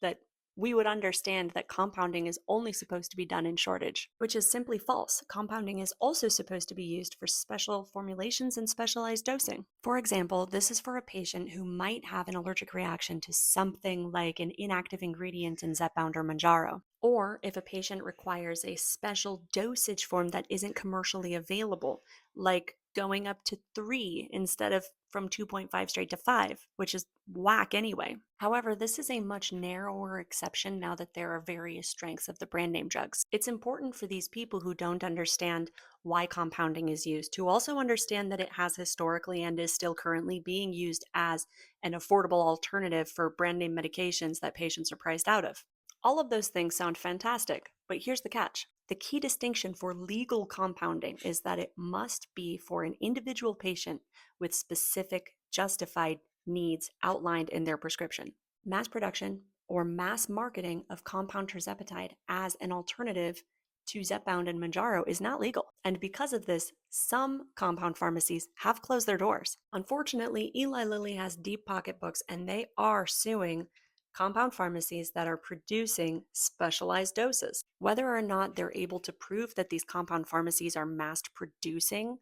that we would understand that compounding is only supposed to be done in shortage, which is simply false. Compounding is also supposed to be used for special formulations and specialized dosing. For example, this is for a patient who might have an allergic reaction to something like an inactive ingredient in Zepbound or Manjaro. Or if a patient requires a special dosage form that isn't commercially available, like going up to 3 instead of from 2.5 straight to 5, which is whack anyway. However, this is a much narrower exception now that there are various strengths of the brand name drugs. It's important for these people who don't understand why compounding is used to also understand that it has historically and is still currently being used as an affordable alternative for brand name medications that patients are priced out of. All of those things sound fantastic, but here's the catch. The key distinction for legal compounding is that it must be for an individual patient with specific justified needs outlined in their prescription. Mass production or mass marketing of compound tirzepatide as an alternative to Zepbound and Manjaro is not legal. And because of this, some compound pharmacies have closed their doors. Unfortunately, Eli Lilly has deep pocketbooks and they are suing compound pharmacies that are producing specialized doses. Whether or not they're able to prove that these compound pharmacies are mass producing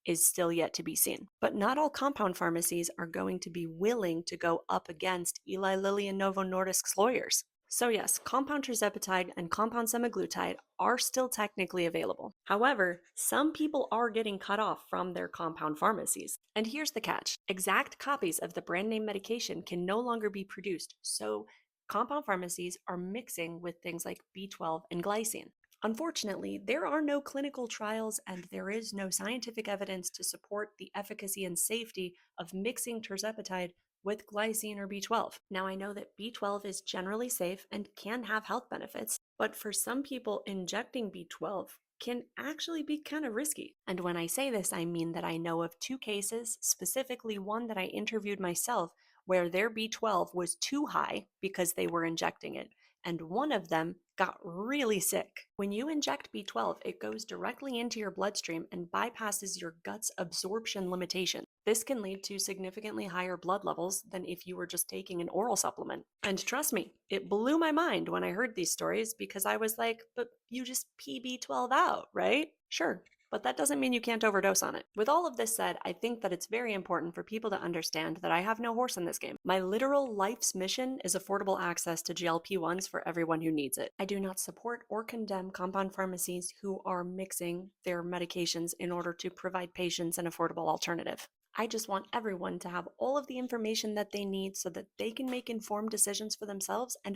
is still yet to be seen. But not all compound pharmacies are going to be willing to go up against Eli Lilly and Novo Nordisk's lawyers. So yes, compound tirzepatide and compound semaglutide are still technically available. However, some people are getting cut off from their compound pharmacies. And here's the catch. Exact copies of the brand name medication can no longer be produced, so compound pharmacies are mixing with things like B12 and glycine. Unfortunately, there are no clinical trials and there is no scientific evidence to support the efficacy and safety of mixing tirzepatide with glycine or B12. Now, I know that B12 is generally safe and can have health benefits, but for some people, injecting B12 can actually be kind of risky. And when I say this, I mean that I know of 2 cases, specifically one that I interviewed myself, where their B12 was too high because they were injecting it, and one of them got really sick. When you inject B12, it goes directly into your bloodstream and bypasses your gut's absorption limitation. This can lead to significantly higher blood levels than if you were just taking an oral supplement. And trust me, it blew my mind when I heard these stories because I was like, but you just pee B12 out, right? Sure, but that doesn't mean you can't overdose on it. With all of this said, I think that it's very important for people to understand that I have no horse in this game. My literal life's mission is affordable access to GLP-1s for everyone who needs it. I do not support or condemn compound pharmacies who are mixing their medications in order to provide patients an affordable alternative. I just want everyone to have all of the information that they need so that they can make informed decisions for themselves and